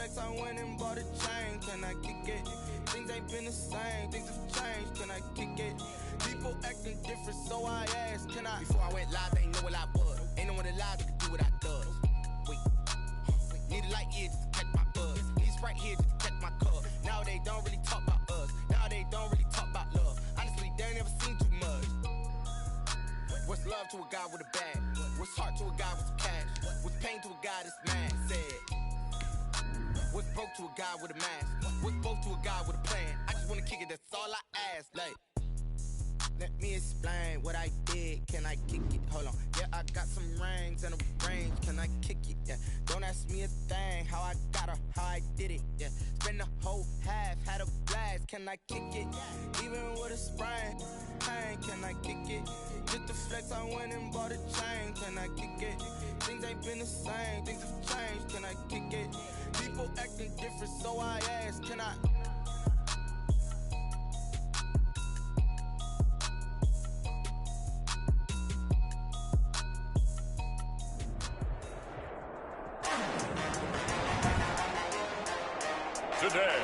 flex, I went and bought a chain. Can I kick it? Things ain't been the same, things have changed. Can I kick it? People acting different, so I asked, can I? Before I went live, they ain't know what I was. Ain't no one alive that could do what I does. Wait, need a light here just to catch my buzz. Need Sprite here just to catch my cup. Now they don't really talk about us. Now they don't really talk about love. Honestly, they ain't never seen too much. What's love to a guy with a bag? What's heart to a guy with some cash? What's pain to a guy that's mad? Said. What's broke to a guy with a mask? What's broke to a guy with a plan? I just wanna kick it, that's all I ask. Like, let me explain what I did. Can I kick it? Hold on. Yeah, I got some rings and a range. Can I kick it? Yeah. Don't ask me a thing. How I got her, how I did it. Yeah. Spend the whole half, had a blast. Can I kick it? Even with a sprain. Pain, can I kick it? Just the flex, I went and bought a chain. Can I kick it? Things ain't been the same, things have changed. Can I kick it? People acting different, so I asked, can I? Today,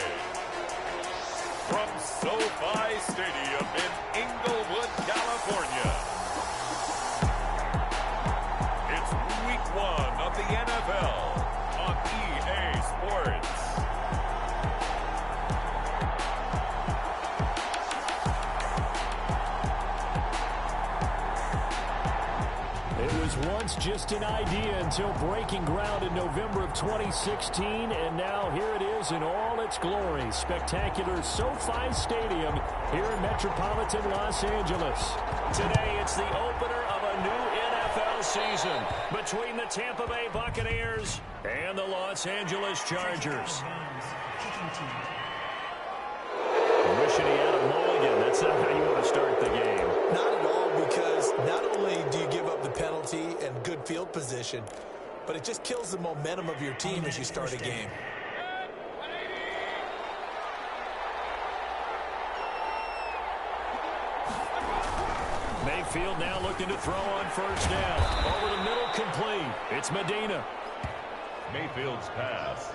from SoFi Stadium in Inglewood, California, it's Week 1 of the NFL on EA Sports. It was once just an idea until breaking ground in November of 2016, and now here it is in all its glory. Spectacular SoFi Stadium here in metropolitan Los Angeles. Today, it's the opener of a new NFL season between the Tampa Bay Buccaneers and the Los Angeles Chargers. Wishing he had a mulligan. That's not how you want to start the game. Not at all, because not only do you give up the penalty and good field position, but it just kills the momentum of your team as you start a game. Mayfield now looking to throw on first down. Over the middle, complete. It's Medina. Mayfield's pass.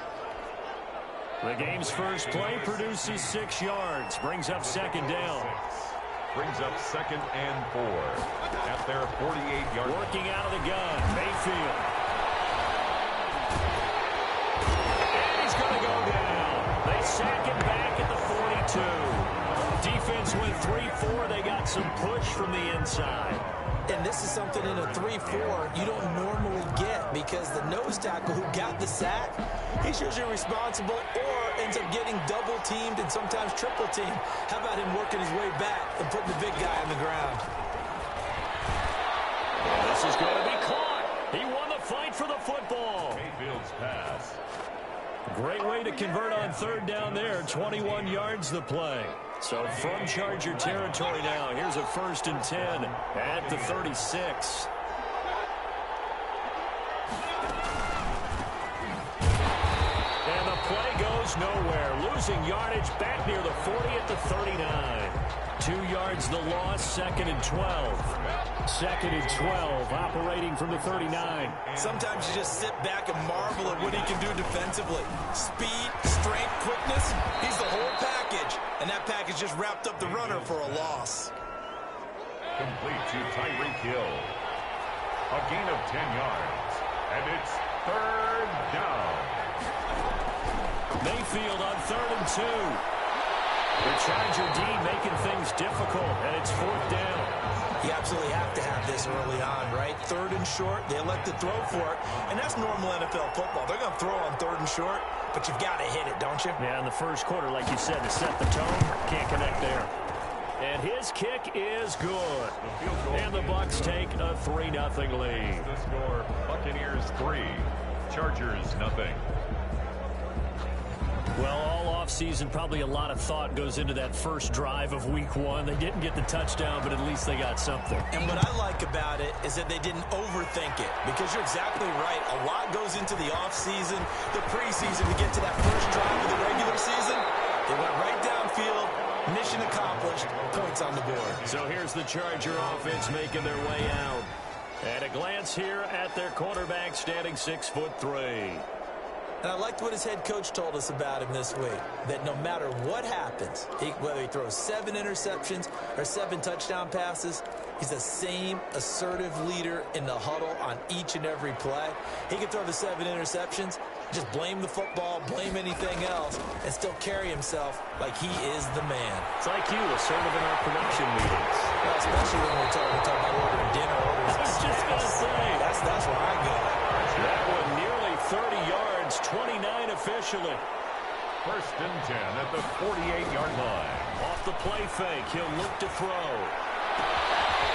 The game's first play produces 6 yards. Brings up second down. Brings up 2nd and 4 at their 48-yard line. Working out of the gun, Mayfield. And he's going to go down. They sack him back at the 42. Defense went 3-4. They got some push from the inside. And this is something in a 3-4 you don't normally get, because the nose tackle who got the sack, he's usually responsible or ends up getting double teamed and sometimes triple teamed. How about him working his way back and putting the big guy on the ground? This is going to be caught. He won the fight for the football. Mayfield's pass. Great way to convert on third down there. 21 yards the play. So from Charger territory now, here's a 1st and 10 at the 36. And the play goes nowhere. Losing yardage back near the 40 at the 39. 2 yards the loss, 2nd and 12. 2nd and 12, operating from the 39. Sometimes you just sit back and marvel at what he can do defensively. Speed, strength, quickness, he's the whole package. And that package just wrapped up the runner for a loss. Complete to Tyreek Hill. A gain of 10 yards. And it's 3rd down. Mayfield on 3rd and 2. The Charger D making things difficult, and it's 4th down. You absolutely have to have this early on, right? 3rd and short, they elect to throw for it, and that's normal NFL football. They're going to throw on 3rd and short, but you've got to hit it, don't you? Yeah, in the first quarter, like you said, to set the tone, can't connect there. And his kick is good. And the Bucs take a 3-0 lead. The score, Buccaneers 3, Chargers 0. Well, all offseason, probably a lot of thought goes into that first drive of Week 1. They didn't get the touchdown, but at least they got something. And what I like about it is that they didn't overthink it, because you're exactly right. A lot goes into the offseason, the preseason, to get to that first drive of the regular season. They went right downfield, mission accomplished, points on the board. So here's the Charger offense making their way out. At a glance here at their quarterback, standing 6'3". And I liked what his head coach told us about him this week, that no matter what happens, whether he throws 7 interceptions or 7 touchdown passes, he's the same assertive leader in the huddle on each and every play. He can throw the 7 interceptions, just blame the football, blame anything else, and still carry himself like he is the man. It's like you, assertive in our production meetings. Well, especially when we're talking about ordering dinner, ordering I was just going to say. That's where I go. That one nearly 30 yards, 29 officially. First and 10 at the 48-yard line. Off the play fake, he'll look to throw.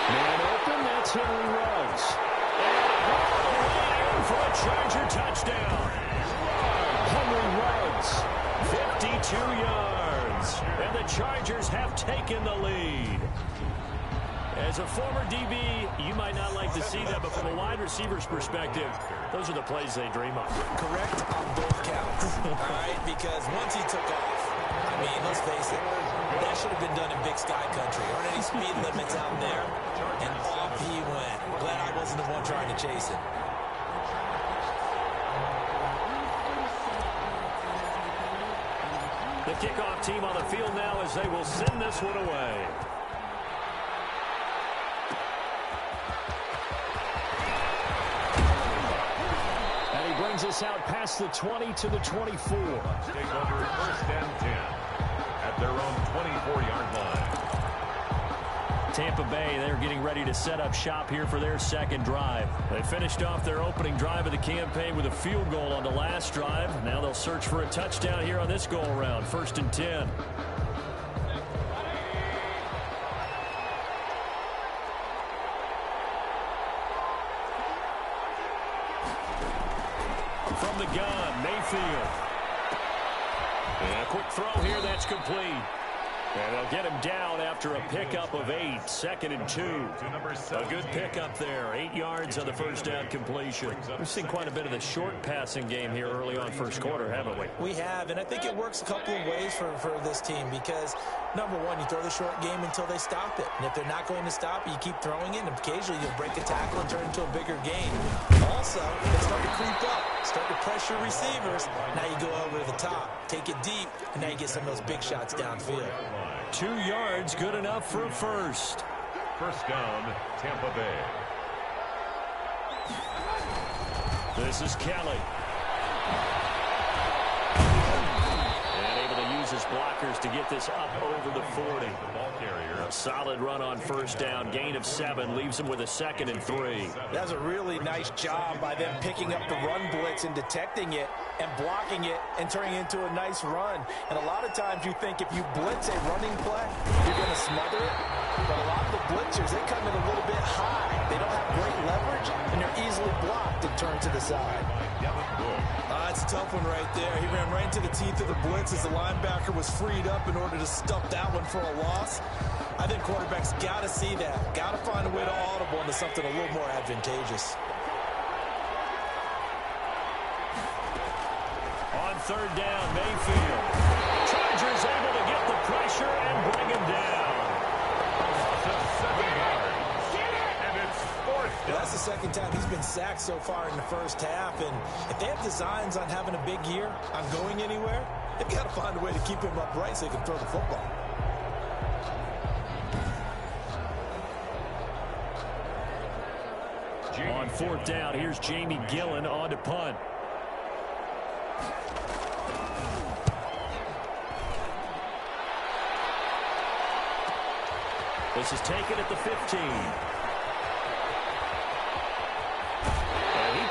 Man open, that's Henry Ruggs. And all the way in for a Charger touchdown. Henry Ruggs, 52 yards. And the Chargers have taken the lead. As a former DB, you might not like to see that, but from a wide receiver's perspective, those are the plays they dream of. Correct on both counts, all right? Because once he took off, I mean, let's face it, that should have been done in Big Sky Country. There aren't any speed limits out there, and off he went. Glad I wasn't the one trying to chase him. The kickoff team on the field now as they will send this one away. Brings us out past the 20 to the 24. Take over first and 10 at their own 24-yard line. Tampa Bay, they're getting ready to set up shop here for their second drive. They finished off their opening drive of the campaign with a field goal on the last drive. Now they'll search for a touchdown here on this go-around. First and 10. From the gun, Mayfield. And a quick throw here, that's complete. And they'll get him down after a pickup of 8. Second and 2. A good pickup there. 8 yards on the first down completion. We've seen quite a bit of the short passing game here early on first quarter, haven't we? We have, and I think it works a couple of ways for this team because, number one, you throw the short game until they stop it. And if they're not going to stop it, you keep throwing it, and occasionally you'll break a tackle and turn it into a bigger gain. Also, they start to creep up, start to pressure receivers. Now you go over to the top, take it deep, and now you get some of those big shots downfield. 2 yards, good enough for a first. First down, Tampa Bay. This is Kelly. And able to use his blockers to get this up over the 40. A solid run on first down. Gain of 7 leaves him with a second and 3. That's a really nice job by them picking up the run blitz and detecting it and blocking it and turning it into a nice run. And a lot of times you think if you blitz a running play, you're going to smother it. But a lot of the blitzers, they come in a little bit high. They don't have great leverage, and they're easily blocked and turned to the side. That's a tough one right there. He ran right into the teeth of the blitz as the linebacker was freed up in order to stuff that one for a loss. I think quarterbacks got to see that. Got to find a way to audible into something a little more advantageous. On third down, Mayfield. Chargers able to get the pressure and bring him down. That's the second time he's been sacked so far in the first half, and if they have designs on having a big year, on going anywhere, they've got to find a way to keep him upright so he can throw the football. On fourth down, here's Jamie Gillen on to punt. This is taken at the 15.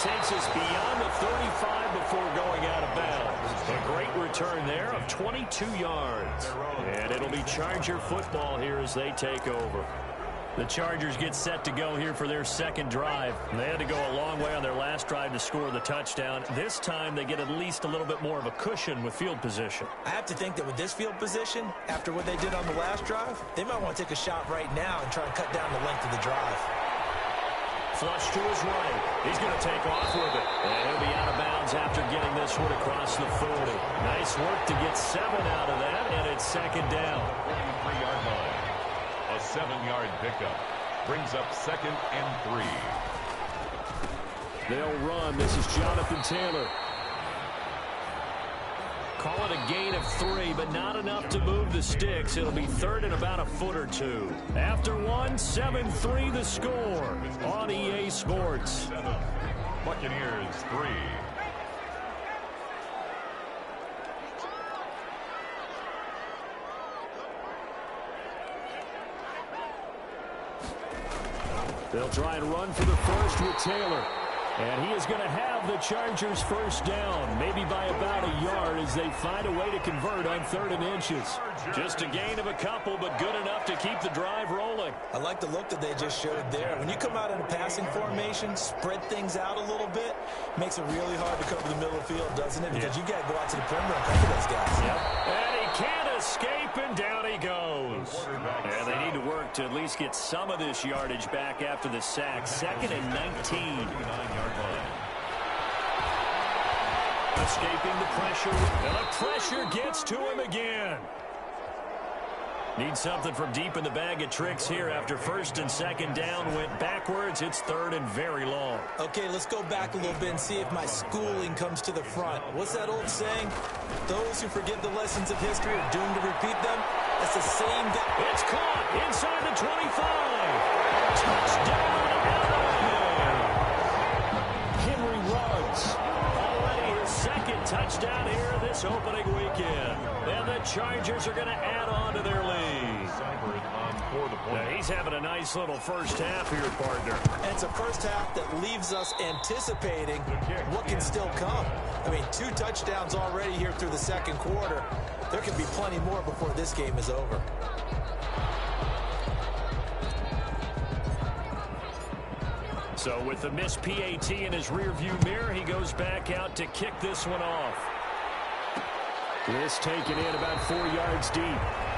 Takes us beyond the 35 before going out of bounds. A great return there of 22 yards. And it'll be Charger football here as they take over. The Chargers get set to go here for their second drive. They had to go a long way on their last drive to score the touchdown. This time they get at least a little bit more of a cushion with field position. I have to think that with this field position, after what they did on the last drive, they might want to take a shot right now and try and cut down the length of the drive. Flush to his right. He's going to take off with it. And he'll be out of bounds after getting this one across the 40. Nice work to get 7 out of that, and it's second down. 43-yard line. A 7-yard pickup brings up second and 3. They'll run. This is Jonathan Taylor. Call it a gain of 3, but not enough to move the sticks. It'll be third and about a foot or two. After one, 7-3 the score on EA Sports. Buccaneers 3. They'll try and run for the first with Taylor. And he is going to have the Chargers first down, maybe by about a yard as they find a way to convert on 3rd and inches. Just a gain of a couple, but good enough to keep the drive rolling. I like the look that they just showed there. When you come out in a passing formation, spread things out a little bit, makes it really hard to cover the middle of the field, doesn't it? Because you got to go out to the perimeter and cover those guys. Yep. And he can't escape, and down he goes. And they need to work to at least get some of this yardage back after the sack. 2nd and 19. Escaping the pressure, and the pressure gets to him again. Need something from deep in the bag of tricks here after 1st and 2nd down went backwards. It's 3rd and very long. Okay, let's go back a little bit and see if my schooling comes to the front. What's that old saying? Those who forget the lessons of history are doomed to repeat them. That's the same guy. It's caught inside the 25. Touchdown, Henry Ruggs. Already his 2nd touchdown here this opening weekend. And the Chargers are going to add on to their lead. Now, he's having a nice little first half here, partner. And it's a first half that leaves us anticipating what can still come. I mean, 2 touchdowns already here through the 2nd quarter. There can be plenty more before this game is over. So with the missed PAT in his rearview mirror, he goes back out to kick this one off. This taken in about 4 yards deep.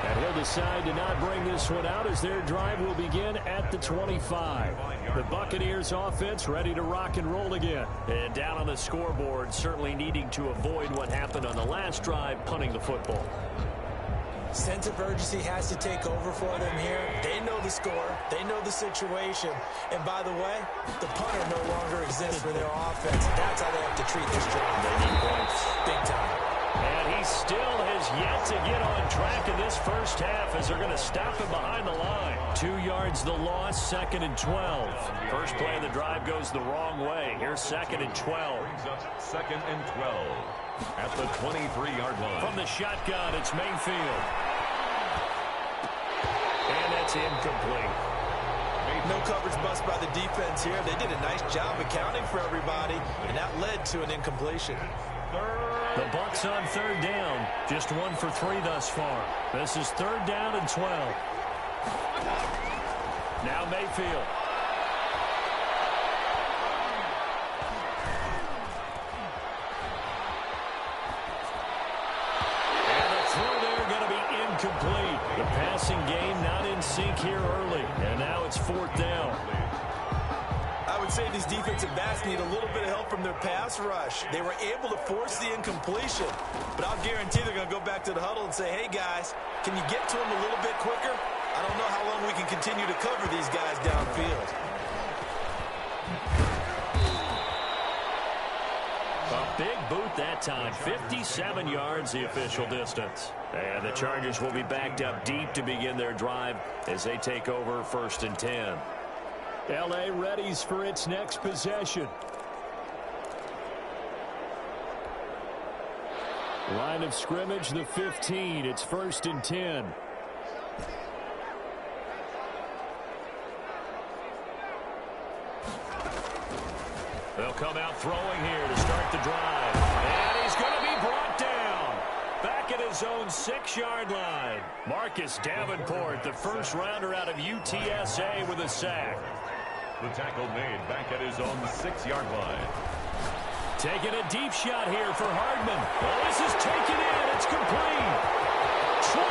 And he'll decide to not bring this one out as their drive will begin at the 25. The Buccaneers offense ready to rock and roll again. And down on the scoreboard, certainly needing to avoid what happened on the last drive, punting the football. Sense of urgency has to take over for them here. They know the score. They know the situation. And by the way, the punter no longer exists for their offense. That's how they have to treat this drive. They need points. Big time. And he still has yet to get on track in this first half as they're going to stop him behind the line. 2 yards the loss, 2nd and 12. First play of the drive goes the wrong way. Here's 2nd and 12. Brings up 2nd and 12 at the 23-yard line. From the shotgun, it's Mayfield. And it's incomplete. No coverage bust by the defense here. They did a nice job accounting for everybody, and that led to an incompletion. The Bucs on 3rd down. Just 1 for 3 thus far. This is 3rd down and 12. Now Mayfield. And the throw there going to be incomplete. The passing game not in sync here early. And now it's 4th down. I would say these defensive backs need a little bit of help from their pass rush. They were able to force the incompletion, but I'll guarantee they're going to go back to the huddle and say, hey, guys, can you get to them a little bit quicker? I don't know how long we can continue to cover these guys downfield. A big boot that time. 57 yards the official distance. And the Chargers will be backed up deep to begin their drive as they take over 1st and 10. L.A. readies for its next possession. Line of scrimmage, the 15. It's 1st and 10. They'll come out throwing here to start the drive. And he's going to be brought down. Back at his own 6-yard line. Marcus Davenport, the first rounder out of UTSA with a sack. The tackle made back at his own 6-yard line. Taking a deep shot here for Hardman. Well, this is taken in. It's complete. 20,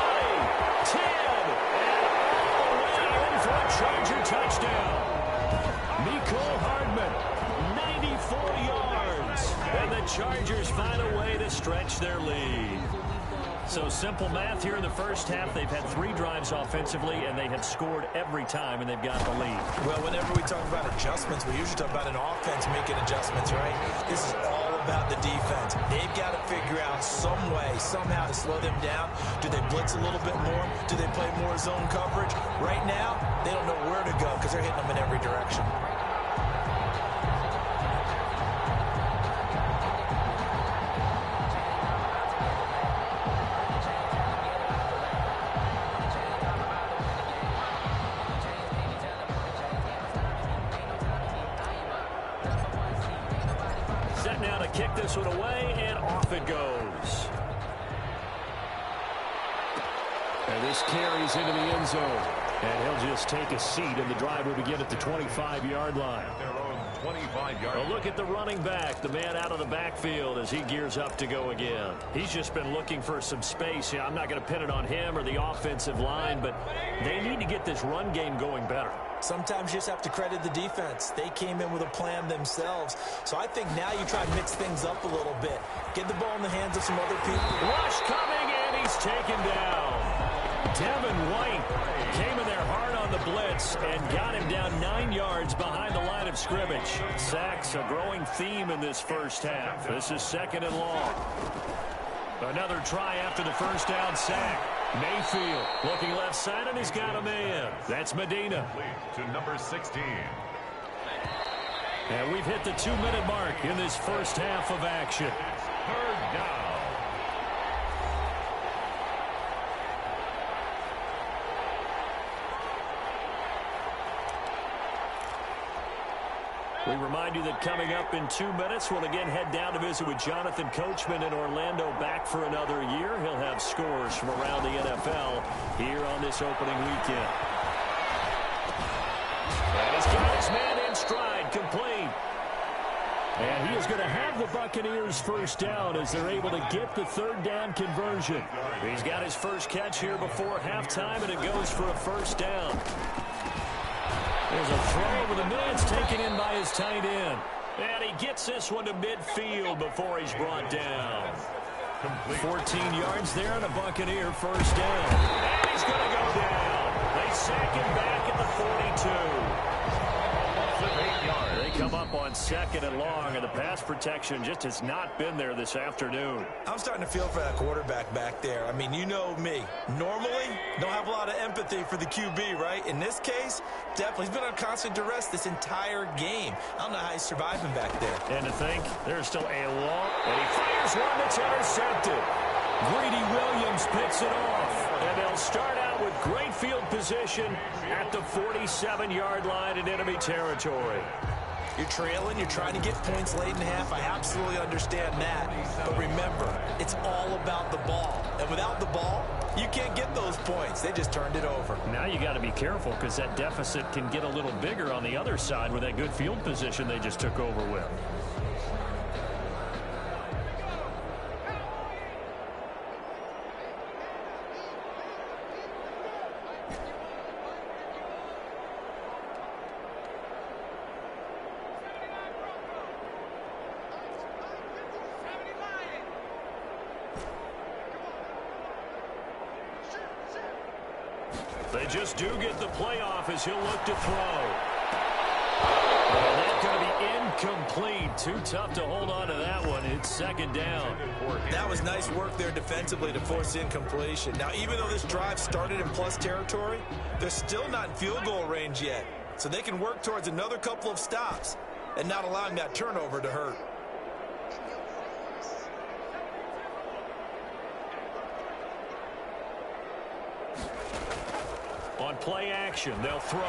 10, and all the way in for a Charger touchdown. Mecole Hardman, 94 yards. And the Chargers find a way to stretch their lead. So simple math here in the first half. They've had 3 drives offensively, and they have scored every time, and they've got the lead. Well, whenever we talk about adjustments, we usually talk about an offense making adjustments, right? This is all about the defense. They've got to figure out some way, somehow to slow them down. Do they blitz a little bit more? Do they play more zone coverage? Right now, they don't know where to go because they're hitting them in every direction. Now to kick this one away, and off it goes. And this carries into the end zone. And he'll just take a seat, and the drive will begin at the 25-yard line. Their own 25-yard line. A look at the running back, the man out of the backfield as he gears up to go again. He's just been looking for some space. Yeah, I'm not going to pin it on him or the offensive line, but they need to get this run game going better. Sometimes you just have to credit the defense. They came in with a plan themselves. So I think now you try to mix things up a little bit. Get the ball in the hands of some other people. Rush coming, and he's taken down. Devin White came in there hard on the blitz and got him down 9 yards behind the line of scrimmage. Sacks, a growing theme in this first half. This is 2nd and long. Another try after the first down sack. Mayfield looking left side, and he's got a man. That's Medina. To number 16. And we've hit the 2-minute mark in this first half of action. 3rd down. We remind you that coming up in 2 minutes, we'll again head down to visit with Jonathan Coachman in Orlando, back for another year. He'll have scores from around the NFL here on this opening weekend. And he's got his man in stride, complete. And he is going to have the Buccaneers first down as they're able to get the 3rd down conversion. He's got his first catch here before halftime, and it goes for a first down. There's a throw over the middle. It's taken in by his tight end. And he gets this one to midfield before he's brought down. 14 yards there and a Buccaneer first down. And he's going to go down. They sack him back at the 42. They come up on 2nd and long, and the pass protection just has not been there this afternoon. I'm starting to feel for that quarterback back there. I mean, you know me. Normally, don't have a lot of empathy for the QB, right? In this case, definitely. He's been on constant duress this entire game. I don't know how he's surviving back there. And to think, there's still a long, and he fires one that's intercepted. Greedy Williams picks it off, and they'll start out with great field position at the 47-yard line in enemy territory. You're trailing, you're trying to get points late in half. I absolutely understand that. But remember, it's all about the ball. And without the ball, you can't get those points. They just turned it over. Now you got to be careful because that deficit can get a little bigger on the other side with that good field position they just took over with. They just do get the playoff as he'll look to throw. And that's going to be incomplete. Too tough to hold on to that one. It's 2nd down. That was nice work there defensively to force incompletion. Now, even though this drive started in plus territory, they're still not in field goal range yet. So they can work towards another couple of stops and not allowing that turnover to hurt. On play action, they'll throw.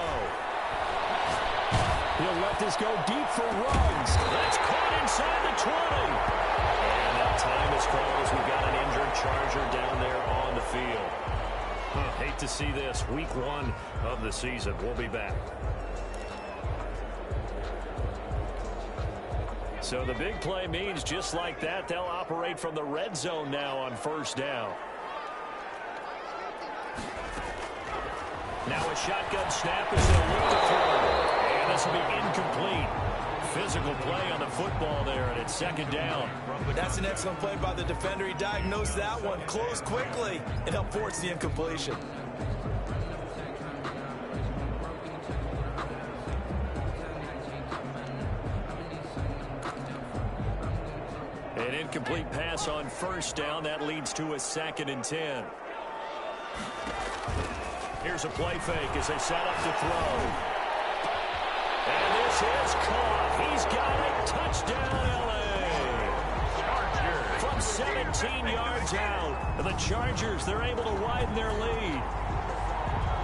He'll let this go deep for Ruggs. That's caught inside the 20. And that time is called as we've got an injured Charger down there on the field. Hate to see this. Week 1 of the season. We'll be back. So the big play means just like that, they'll operate from the red zone now on first down. Now a shotgun snap as they'll look to throw. And this will be incomplete. Physical play on the football there, and it's 2nd down. That's an excellent play by the defender. He diagnosed that one, closed quickly, and helped force the incompletion. An incomplete pass on first down. That leads to a 2nd and 10. Here's a play fake as they set up to throw. And this is caught. He's got it. Touchdown, L.A. From 17 yards out. The Chargers, they're able to widen their lead.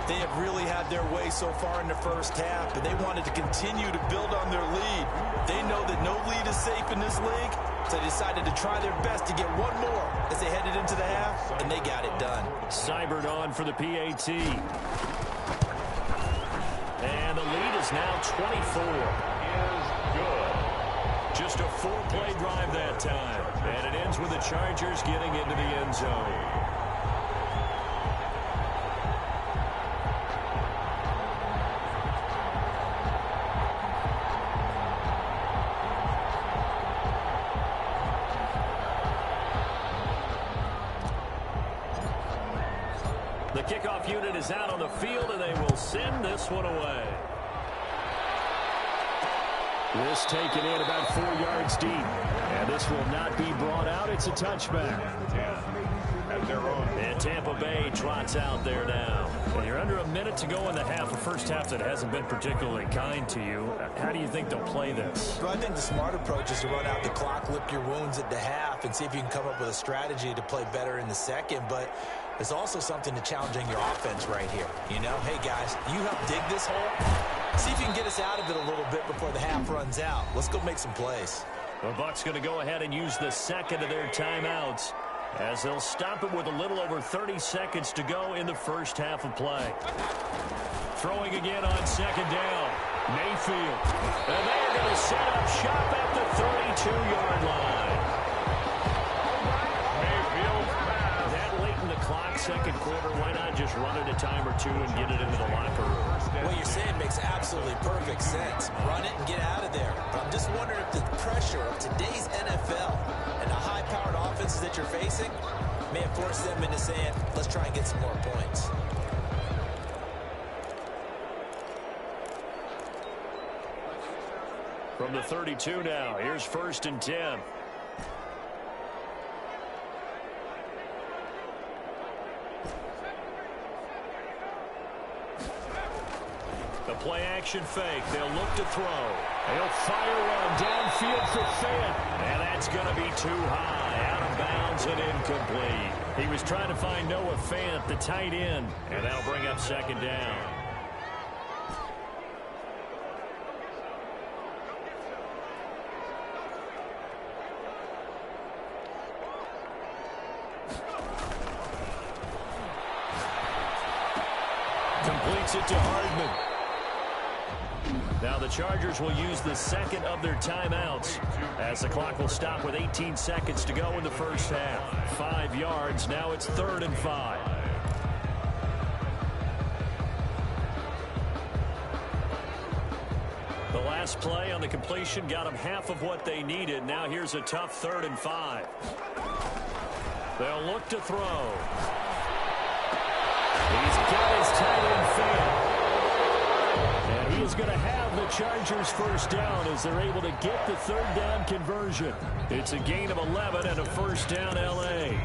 They have really had their way so far in the first half, but they wanted to continue to build on their lead. They know that no lead is safe in this league, so they decided to try their best to get one more as they headed into the half, and they got it done. Seibert on for the PAT. And the lead is now 24. Is good. Just a 4-play drive that time. And it ends with the Chargers getting into the end zone. The kickoff unit is out on the field, and they will send this one away. This taken in about 4 yards deep. And this will not be brought out. It's a touchback. At their own. And Tampa Bay trots out there now. And you're under a minute to go in the half. A first half that hasn't been particularly kind to you. How do you think they'll play this? Well, I think the smart approach is to run out the clock, lick your wounds at the half, and see if you can come up with a strategy to play better in the second. But there's also something to challenging your offense right here. You know, hey, guys, you help dig this hole. See if you can get us out of it a little bit before the half runs out. Let's go make some plays. The Bucs going to go ahead and use the second of their timeouts as they'll stop it with a little over 30 seconds to go in the first half of play. Throwing again on second down. Mayfield. And they're going to set up shop at the 32-yard line. Mayfield's pass. That late in the clock, second quarter, why not just run it a time or two and get it into the locker room? What you're saying makes absolutely perfect sense. Run it and get out of there. But I'm just wondering if the pressure of today's NFL and the high-powered offenses that you're facing may have forced them into saying, let's try and get some more points. From the 32 now, here's 1st and 10. The play-action fake. They'll look to throw. They'll fire one downfield for Fant. And that's going to be too high. Out of bounds and incomplete. He was trying to find Noah Fant, the tight end. And that'll bring up second down. Completes it to Hardman. Now the Chargers will use the second of their timeouts as the clock will stop with 18 seconds to go in the first half. 5 yards. Now it's 3rd and 5. The last play on the completion got them half of what they needed. Now here's a tough 3rd and 5. They'll look to throw. He's got his tight end Fant. And he is going to have the Chargers first down as they're able to get the 3rd down conversion. It's a gain of 11 and a first down L.A.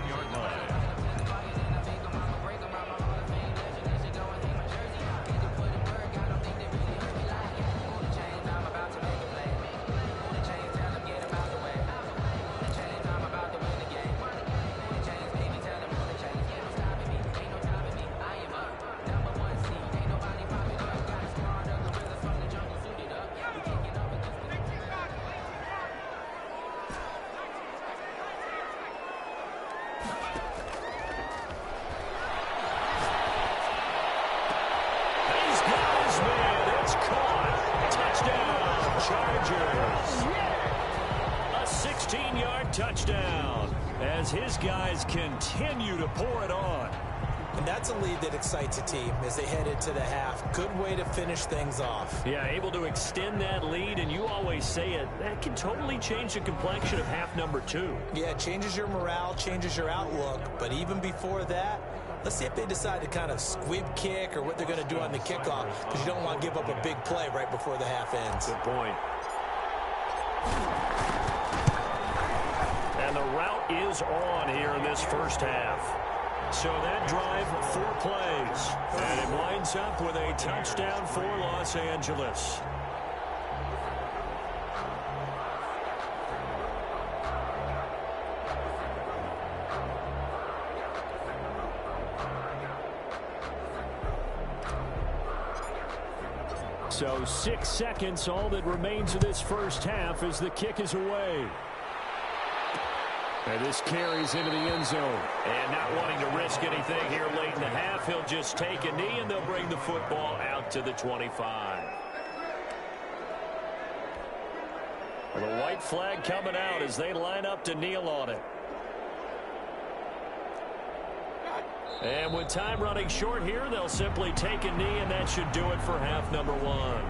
Touchdown as his guys continue to pour it on. And that's a lead that excites a team as they head into the half. Good way to finish things off. Yeah, able to extend that lead, and you always say it, that can totally change the complexion of half number 2. Yeah, it changes your morale, changes your outlook, but even before that, let's see if they decide to kind of squib kick or what they're going to do on the kickoff, because you don't want to give up a big play right before the half ends. Good point. And goes on here in this first half. So that drive, 4 plays. And it winds up with a touchdown for Los Angeles. So 6 seconds, all that remains of this first half as the kick is away. And this carries into the end zone. And not wanting to risk anything here late in the half, he'll just take a knee and they'll bring the football out to the 25. Well, the white flag coming out as they line up to kneel on it. And with time running short here, they'll simply take a knee, and that should do it for half number 1.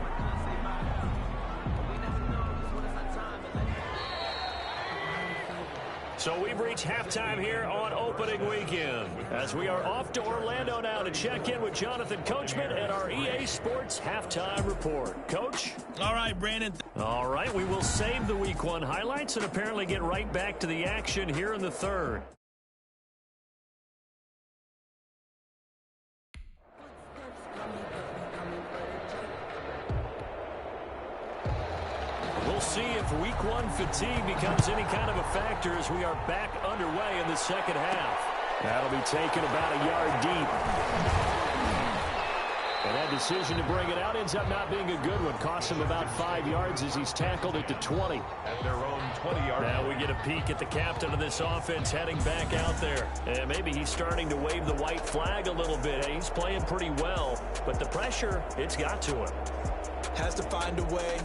So we've reached halftime here on opening weekend as we are off to Orlando now to check in with Jonathan Coachman at our EA Sports Halftime Report. Coach? All right, Brandon. All right, we will save the Week 1 highlights and apparently get right back to the action here in the third. We'll see if Week 1 fatigue becomes any kind of a factor as we are back underway in the second half. That'll be taken about a yard deep. And that decision to bring it out ends up not being a good one. Costs him about 5 yards as he's tackled at the 20. At their own 20-yard. Now we get a peek at the captain of this offense heading back out there. And maybe he's starting to wave the white flag a little bit. He's playing pretty well, but the pressure, it's got to him. Has to find a way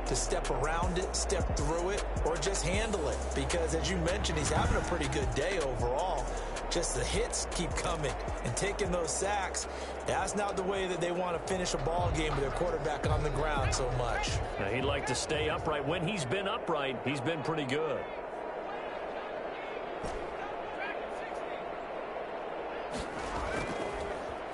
to step around it, step through it, or just handle it. Because, as you mentioned, he's having a pretty good day overall. Just the hits keep coming and taking those sacks. That's not the way that they want to finish a ball game with their quarterback on the ground so much. Now, he'd like to stay upright. When he's been upright, he's been pretty good.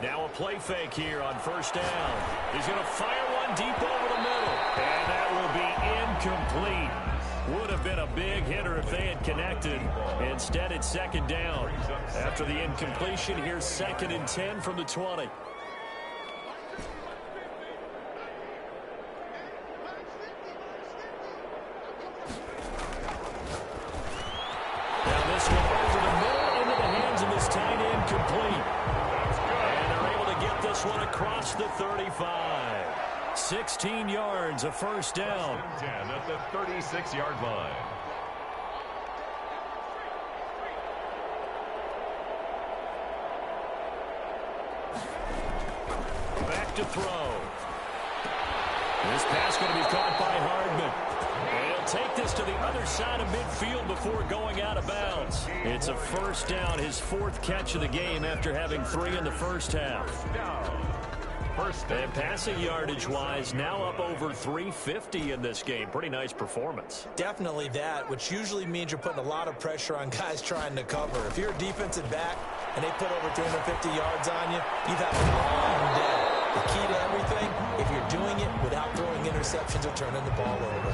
Now a play fake here on first down. He's going to fire one deep over the middle. And that will be incomplete. Would have been a big hitter if they had connected. Instead, it's second down. After the incompletion, here's 2nd and 10 from the 20. Now this one over the middle into the hands of this tight end, complete. And they're able to get this one across the 35. 16 yards, a first down. 10 at the 36-yard line. Back to throw. This pass going to be caught by Hardman. And he'll take this to the other side of midfield before going out of bounds. It's a first down, his 4th catch of the game after having 3 in the first half. And passing yardage-wise, now up over 350 in this game. Pretty nice performance. Definitely that, which usually means you're putting a lot of pressure on guys trying to cover. If you're a defensive back and they put over 350 yards on you, you've had a long day. The key to everything, if you're doing it without throwing interceptions or turning the ball over.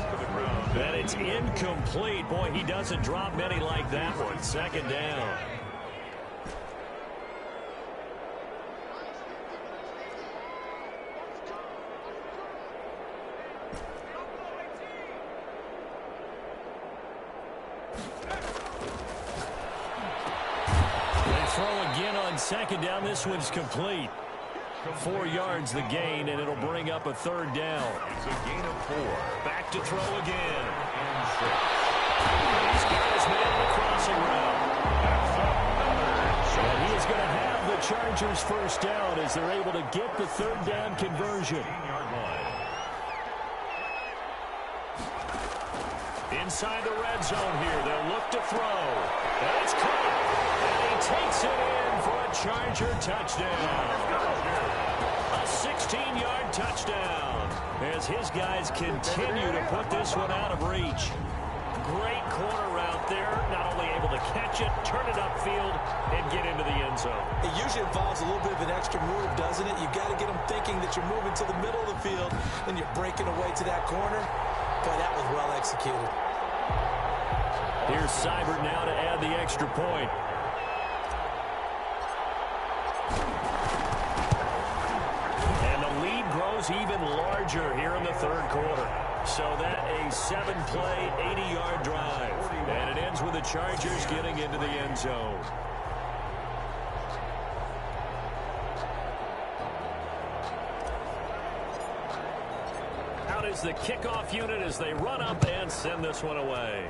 And it's incomplete. Boy, he doesn't drop many like that one. Second down. Second down, this one's complete. 4 yards the gain, and it'll bring up a 3rd down. It's a gain of 4. Back to throw again. He's got his man on the crossing route. And he is going to have the Chargers first down as they're able to get the 3rd down conversion. Inside the red zone here, they'll look to throw. That's caught. And he takes it in for a Charger touchdown. A 16-yard touchdown as his guys continue to put this one out of reach. Great corner route there. Not only able to catch it, turn it upfield, and get into the end zone. It usually involves a little bit of an extra move, doesn't it? You've got to get them thinking that you're moving to the middle of the field, and you're breaking away to that corner. Boy, that was well executed. Here's Seibert now to add the extra point. And the lead grows even larger here in the third quarter. So that a 7-play, 80-yard drive. And it ends with the Chargers getting into the end zone. Out is the kickoff unit as they run up and send this one away.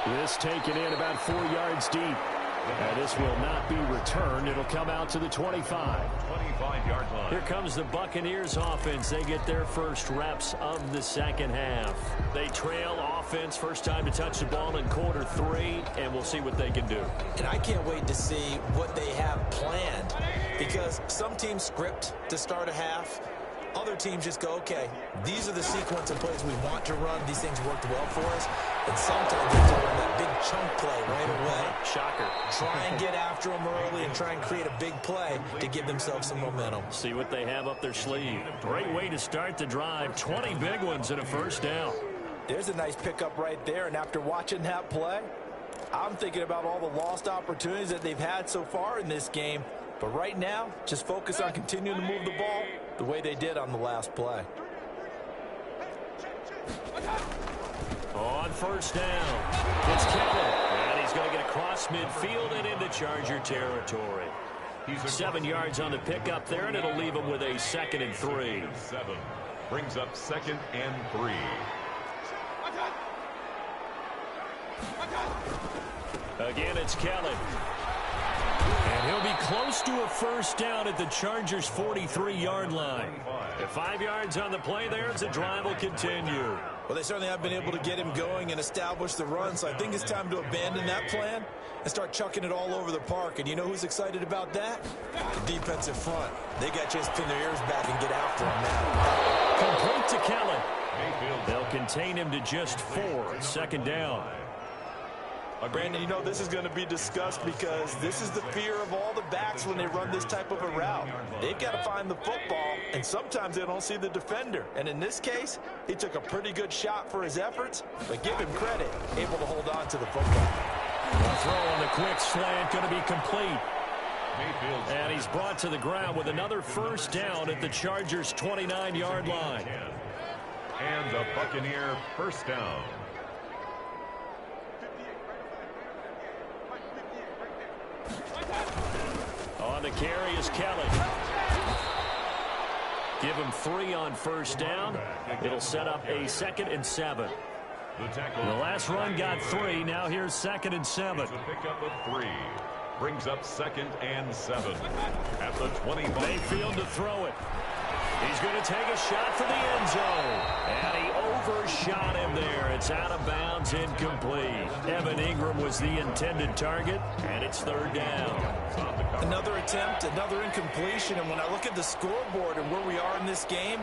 This taken in about 4 yards deep. And this will not be returned. It'll come out to the 25. 25-yard line. Here comes the Buccaneers offense. They get their first reps of the second half. They trail offense, first time to touch the ball in quarter 3, and we'll see what they can do. And I can't wait to see what they have planned, because some teams script to start a half. Other teams just go, okay, these are the sequence of plays we want to run. These things worked well for us. And sometimes they have to run that big chunk play right away. Shocker. Try and get after them early and try and create a big play to give themselves some momentum. See what they have up their sleeve. Great way to start the drive. 20 big ones and a first down. There's a nice pickup right there. And after watching that play, I'm thinking about all the lost opportunities that they've had so far in this game. But right now, just focus on continuing to move the ball the way they did on the last play. On first down, it's Kelly. And he's going to get across midfield and into Charger territory. 7 yards on the pickup there, and it'll leave him with a 2nd and 3. 7 brings up 2nd and 3. Again, it's Kelly. And he'll be close to a first down at the Chargers' 43-yard line. At 5 yards on the play there, the drive will continue. Well, they certainly have been able to get him going and establish the run, so I think it's time to abandon that plan and start chucking it all over the park. And you know who's excited about that? The defensive front. They got a chance to pin their ears back and get after him now. Complete to Kelly. They'll contain him to just 4. 2nd down. Brandon, you know this is going to be discussed because this is the fear of all the backs when they run this type of a route. They've got to find the football, and sometimes they don't see the defender. And in this case, he took a pretty good shot for his efforts, but give him credit, able to hold on to the football. The throw on the quick slant going to be complete. And he's brought to the ground with another first down at the Chargers' 29-yard line. And the Buccaneer first down. On the carry is Kelly. Give him 3 on first down. It'll set up a 2nd and 7. The last run got 3. Now here's 2nd and 7. It's a pickup of 3. Brings up 2nd and 7. At the 25. Mayfield to throw it. He's going to take a shot for the end zone. And he overshot him there. It's out of bounds, incomplete. Evan Ingram was the intended target, and it's 3rd down. Another attempt, another incompletion. And when I look at the scoreboard and where we are in this game,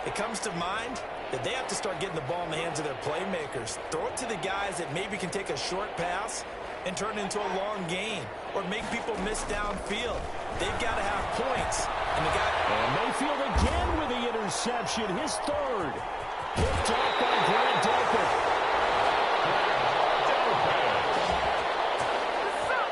it comes to mind that they have to start getting the ball in the hands of their playmakers. Throw it to the guys that maybe can take a short pass and turn it into a long gain or make people miss downfield. They've got to have points. And Mayfield again with the interception, his 3rd. Picked off by Grant Delpit.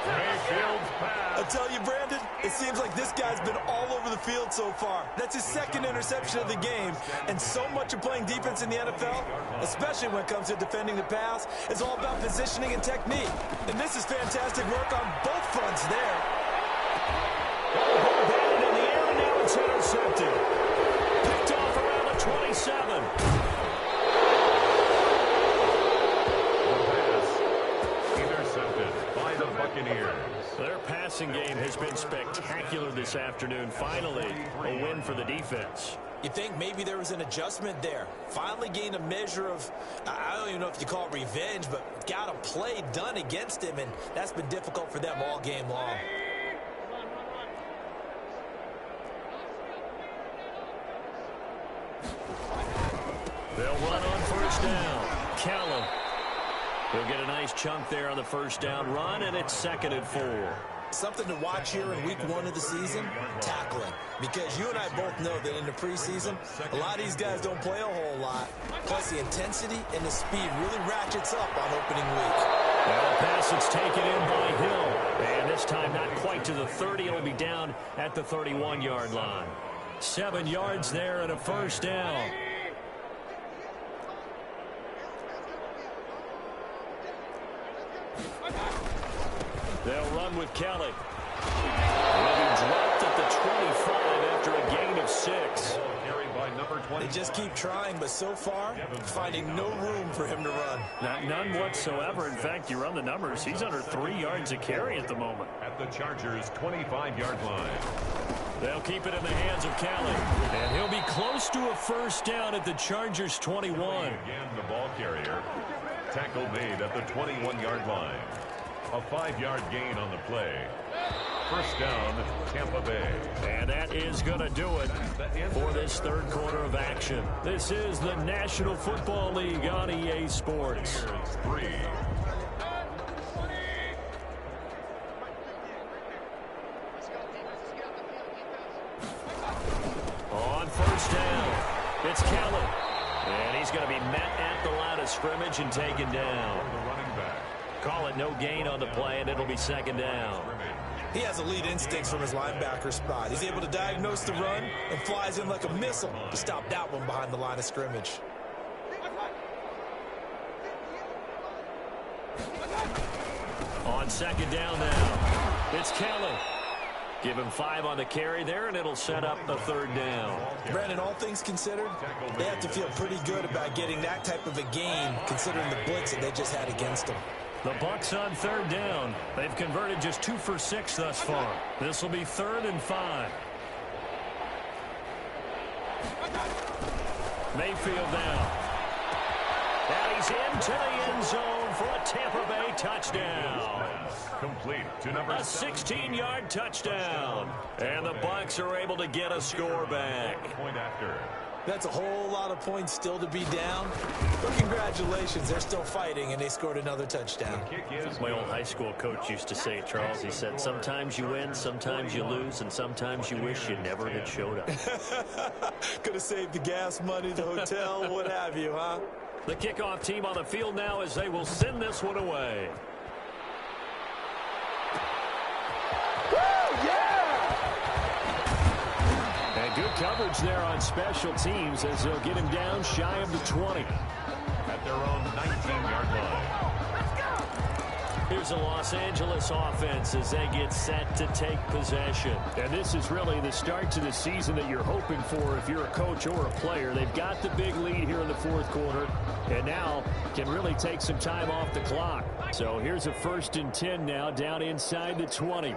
Mayfield's pass. I tell you, Brandon, it seems like this guy's been all over the field so far. That's his 2nd interception of the game. And so much of playing defense in the NFL, especially when it comes to defending the pass, is all about positioning and technique. And this is fantastic work on both fronts there. Batted in the air, and now it's intercepted. Picked off around the 27. Intercepted by the Buccaneers. Their passing game has been spectacular this afternoon. Finally, a win for the defense. You think maybe there was an adjustment there. Finally gained a measure of, I don't even know if you call it revenge, but got a play done against him, and that's been difficult for them all game long. They'll run on first down. Callum. They'll get a nice chunk there on the first down run, and it's 2nd and 4. Something to watch here in week 1 of the season, tackling. Because you and I both know that in the preseason, a lot of these guys don't play a whole lot. Plus, the intensity and the speed really ratchets up on opening week. Well, the pass is taken in by Hill. And this time not quite to the 30. It'll be down at the 31-yard line. 7 yards there and a first down. They'll run with Kelly. Will be dropped at the 25 after a gain of 6. They just keep trying, but so far, finding no room for him to run. None whatsoever. In fact, you run the numbers. He's under 3 yards a carry at the moment. At the Chargers' 25-yard line. They'll keep it in the hands of Kelly. And he'll be close to a first down at the Chargers' 21. Again, the ball carrier. Tackle made at the 21-yard line. A 5-yard gain on the play. First down, Tampa Bay. And that is going to do it for this third quarter of action. This is the National Football League on EA Sports. 3. On first down, it's Kelly. And he's going to be met at the line of scrimmage and taken down. The running back. Call it no gain on the play, and it'll be second down. He has elite instincts from his linebacker spot. He's able to diagnose the run and flies in like a missile to stop that one behind the line of scrimmage. On second down now, it's Kelly. Give him 5 on the carry there, and it'll set up the third down. Brandon, all things considered, they have to feel pretty good about getting that type of a gain, considering the blitz that they just had against them. The Bucs on third down. They've converted just 2 for 6 thus far. This will be 3rd and 5. Mayfield now. And he's into the end zone for a Tampa Bay touchdown. Complete to number A 16-yard touchdown. And the Bucs are able to get a score back. Point after. That's a whole lot of points still to be down. But congratulations, they're still fighting, and they scored another touchdown. My old high school coach used to say, Charles, he said, sometimes you win, sometimes you lose, and sometimes you wish you never had showed up. Could have saved the gas money, the hotel, what have you, huh? The kickoff team on the field now as they will send this one away. And good coverage there on special teams as they'll get him down shy of the 20. At their own 19-yard line. Here's a Los Angeles offense as they get set to take possession. And this is really the start to the season that you're hoping for if you're a coach or a player. They've got the big lead here in the fourth quarter and now can really take some time off the clock. So here's a 1st and 10 now down inside the 20.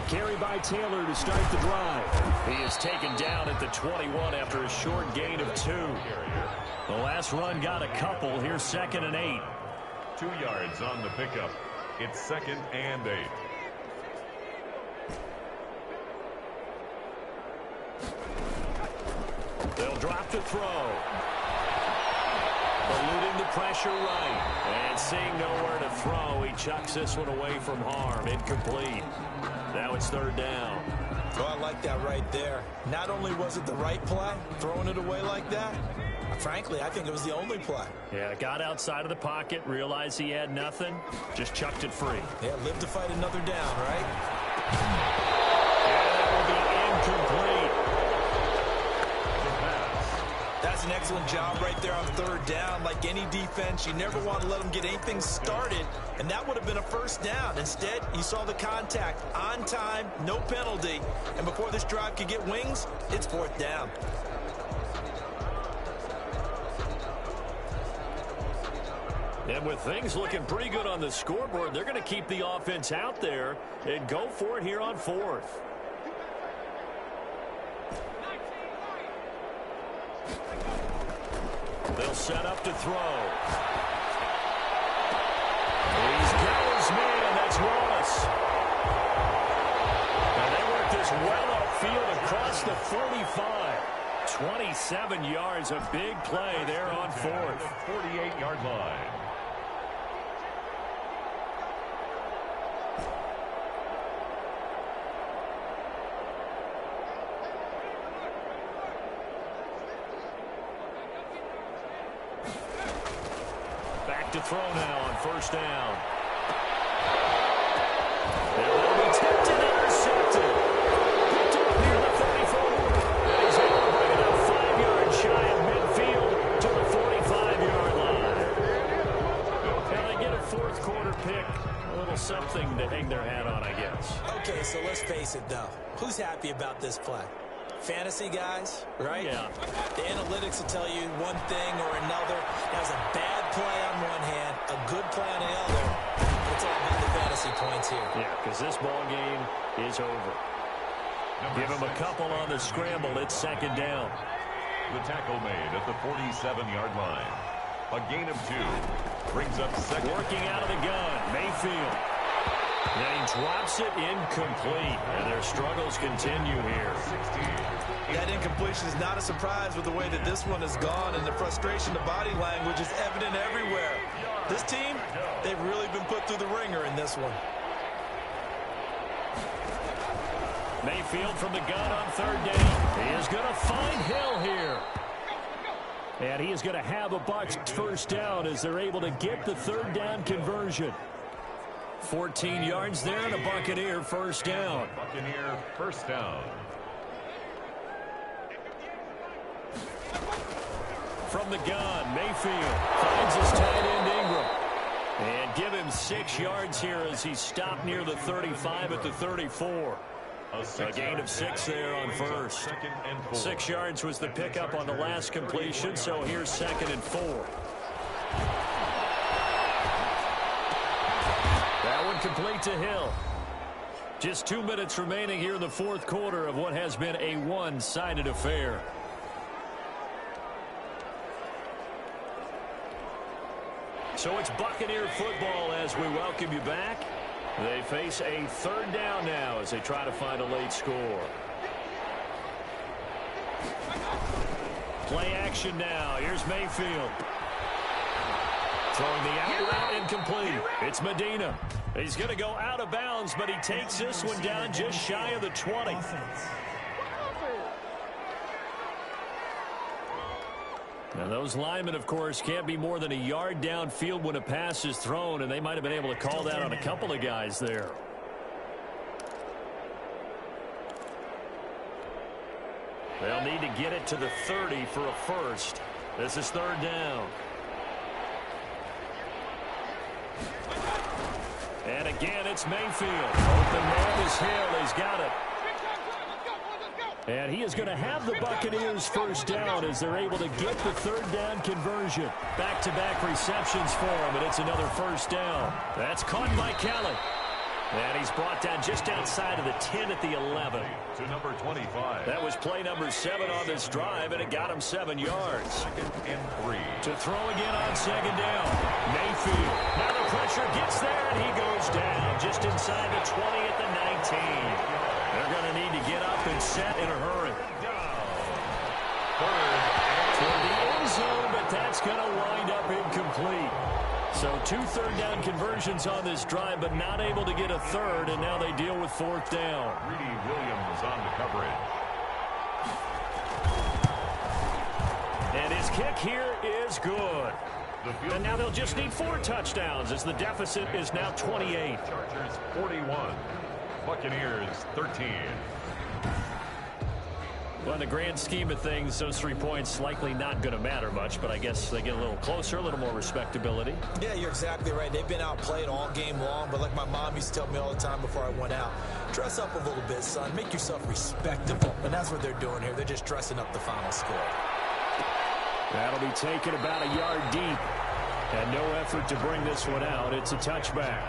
Carry by Taylor to start the drive. He is taken down at the 21 after a short gain of 2. The last run got a couple. Here's 2nd and 8. 2 yards on the pickup. It's 2nd and 8. They'll drop to throw. Eluding the pressure right. And seeing nowhere to throw, he chucks this one away from harm. Incomplete. Now it's 3rd down. Oh, I like that right there. Not only was it the right play, throwing it away like that, frankly, I think it was the only play. Yeah, got outside of the pocket, realized he had nothing, just chucked it free. Yeah, live to fight another down, right? And that will be incomplete. That's an excellent job right there on 3rd down. Like any defense, you never want to let them get anything started, and that would have been a 1st down. Instead, you saw the contact on time, no penalty, and before this drive could get wings, it's 4th down. And with things looking pretty good on the scoreboard, they're going to keep the offense out there and go for it here on 4th. They'll set up to throw. it's Wallace. And they work this well upfield across the 45. 27 yards, a big play there on fourth. 48-yard line. Back to throw now on first down. They will be tipped and intercepted. Picked up near the 34. And he's able to bring it up 5 yards shy of midfield to the 45-yard line. And they get a fourth quarter pick. A little something to hang their hat on, I guess. Okay, so let's face it, though. Who's happy about this play? Fantasy guys, right? Yeah. The analytics will tell you one thing or another. That's a bad play on one hand, a good play on the other. It's all about the fantasy points here. Yeah, because this ball game is over. Give him a couple on the scramble. It's second down. The tackle made at the 47-yard line. A gain of 2. Brings up second. Working out of the gun, Mayfield. And he drops it incomplete. And their struggles continue here. 16. That incompletion is not a surprise with the way that this one has gone, and the frustration, the body language is evident everywhere. This team, they've really been put through the ringer in this one. Mayfield from the gun on third down. He is going to find Hill here. And he is going to have a Bucs first down as they're able to get the third down conversion. 14 yards there and a Buccaneer first down. Buccaneer first down. From the gun, Mayfield finds his tight end Ingram. And give him 6 yards here as he stopped near the 35 at the 34. A gain of 6 there on first. 6 yards was the pickup on the last completion, so here's 2nd and 4. That one complete to Hill. Just 2 minutes remaining here in the fourth quarter of what has been a one-sided affair. So it's Buccaneer football as we welcome you back. They face a third down now as they try to find a late score. Play action now. Here's Mayfield. Throwing the out route incomplete. It's Medina. He's going to go out of bounds, but he takes this one down just shy of the 20. Now those linemen, of course, can't be more than a yard downfield when a pass is thrown, and they might have been able to call that on a couple of guys there. They'll need to get it to the 30 for a first. This is third down. And again, it's Mayfield. Open man is Hill. He's got it. And he is going to have the Buccaneers first down as they're able to get the third down conversion. Back-to-back receptions for him, and it's another first down. That's caught by Kelly. And he's brought down just outside of the 10 at the 11. To number 25. That was play number 7 on this drive, and it got him 7 yards. 2nd and 3. To throw again on second down. Mayfield. Now the pressure gets there, and he goes down just inside the 20 at the 19. They're going to need to get up and set in a hurry. Toward the end zone, but that's going to wind up incomplete. So 2 third down conversions on this drive, but not able to get a third, and now they deal with fourth down. Greedy Williams on the coverage. And his kick here is good. And now they'll just need 4 touchdowns as the deficit is now 28. Chargers 41. Buccaneers 13. Well, in the grand scheme of things, those 3 points likely not going to matter much, but I guess they get a little closer, a little more respectability. Yeah, you're exactly right. They've been outplayed all game long, but like my mom used to tell me all the time before I went out, dress up a little bit, son. Make yourself respectable. And that's what they're doing here. They're just dressing up the final score. That'll be taken about a yard deep. And no effort to bring this one out. It's a touchback.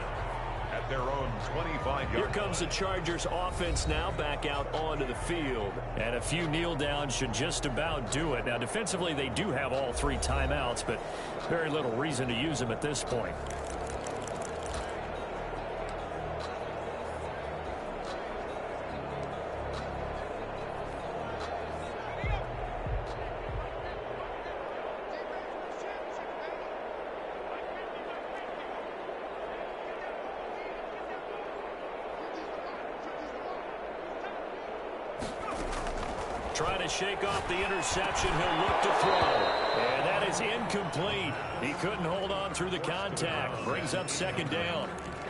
At their own 25-yard. Here comes the Chargers offense now back out onto the field. And a few kneel downs should just about do it. Now defensively they do have all 3 timeouts, but very little reason to use them at this point. shake off the interception. He'll look to throw. And that is incomplete. He couldn't hold on through the contact. Brings up second down.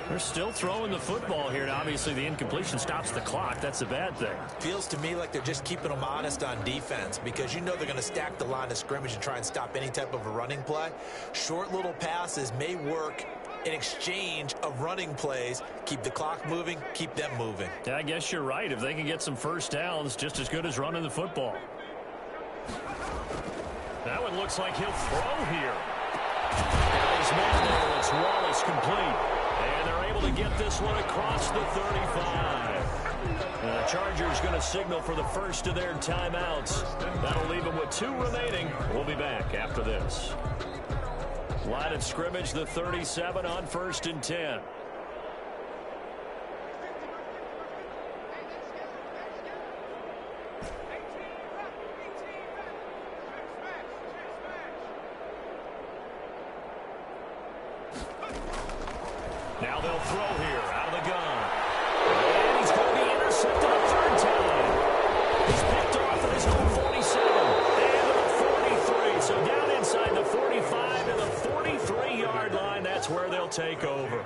They're still throwing the football here, and obviously the incompletion stops the clock. That's a bad thing. Feels to me like they're just keeping them honest on defense because you know they're going to stack the line of scrimmage and try and stop any type of a running play. Short little passes may work in exchange of running plays. Keep the clock moving, keep them moving. Yeah, I guess you're right. If they can get some first downs, just as good as running the football. That one looks like he'll throw here. Now he's man there. It's Wallace complete. And they're able to get this one across the 35. And the Chargers going to signal for the first of their timeouts. That'll leave them with 2 remaining. We'll be back after this. Line of scrimmage, the 37 on 1st and 10. Now they'll throw here out of the gun. And he's going to be intercepted a 3rd time. He's picked off at his own 47. And to the 43. So down inside the 45 to the 43-yard line. That's where they'll take over.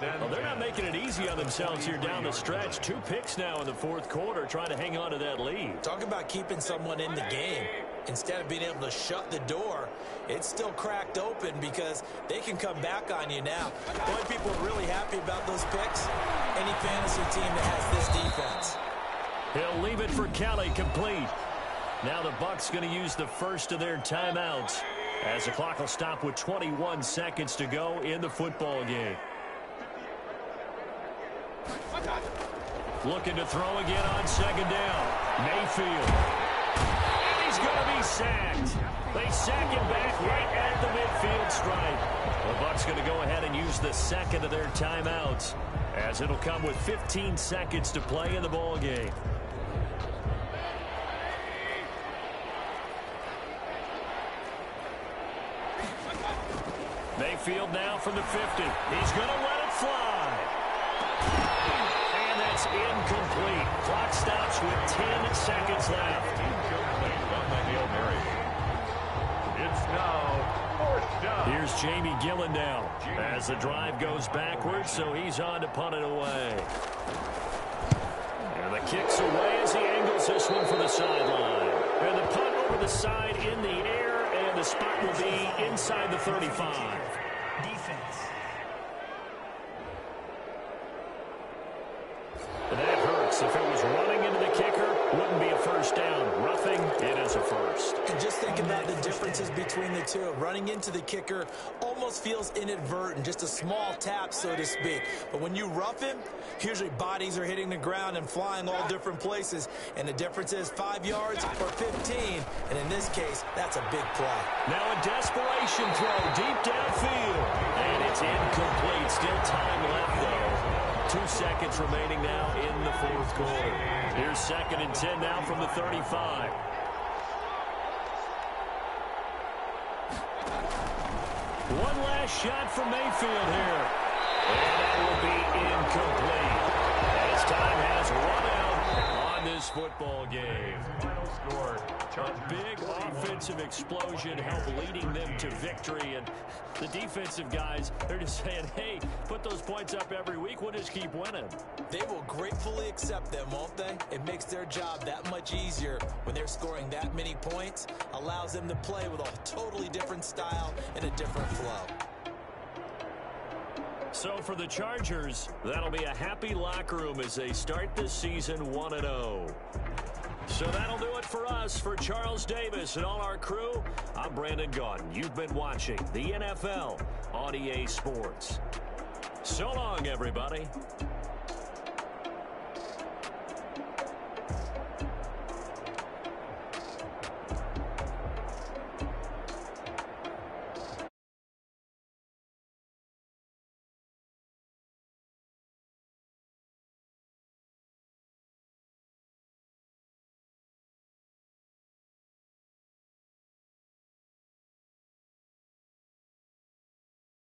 Well, they're not making it easy on themselves here down the stretch. 2 picks now in the 4th quarter trying to hang on to that lead. Talk about keeping someone in the game. Instead of being able to shut the door, it's still cracked open because they can come back on you now. The only people really happy about those picks, any fantasy team that has this defense. He'll leave it for Kelly complete. Now the Bucs going to use the first of their timeouts as the clock will stop with 21 seconds to go in the football game. Looking to throw again on 2nd down. Mayfield. And he's going to be sacked. They sack him back right at the midfield stripe. The Bucs going to go ahead and use the 2nd of their timeouts as it'll come with 15 seconds to play in the ball game. Mayfield now from the 50. He's going to let it fly. And that's incomplete. Clock stops with 10 seconds left. Incomplete on the Hail Mary. It's now 4th down. Here's Jamie Gillen as the drive goes backwards, so he's on to punt it away. And the kick's away as he angles this one for the sideline. And the punt over the side in the air, and the spot will be inside the 35. Defense. And that hurts. If it was running into the kicker, wouldn't be a first down. Roughing, it is a first. And just think about the differences between the two. Running into the kicker almost feels inadvertent, just a small tap, so to speak. But when you rough him, usually bodies are hitting the ground and flying all different places. And the difference is 5 yards or 15. And in this case, that's a big play. Now a desperation throw deep downfield. And it's incomplete. Still time left, though. 2 seconds remaining now in the 4th quarter. Here's 2nd and 10 now from the 35. One last shot from Mayfield here. And that will be incomplete. As time has run out on this football game. Final score. A big offensive explosion helped leading them to victory. And the defensive guys, they're just saying, hey, put those points up every week. We'll just keep winning. They will gratefully accept them, won't they? It makes their job that much easier when they're scoring that many points. Allows them to play with a totally different style and a different flow. So for the Chargers, that'll be a happy locker room as they start this season 1-0. So that'll do it for us. For Charles Davis and all our crew, I'm Brandon Gaudin. You've been watching the NFL on EA Sports. So long, everybody.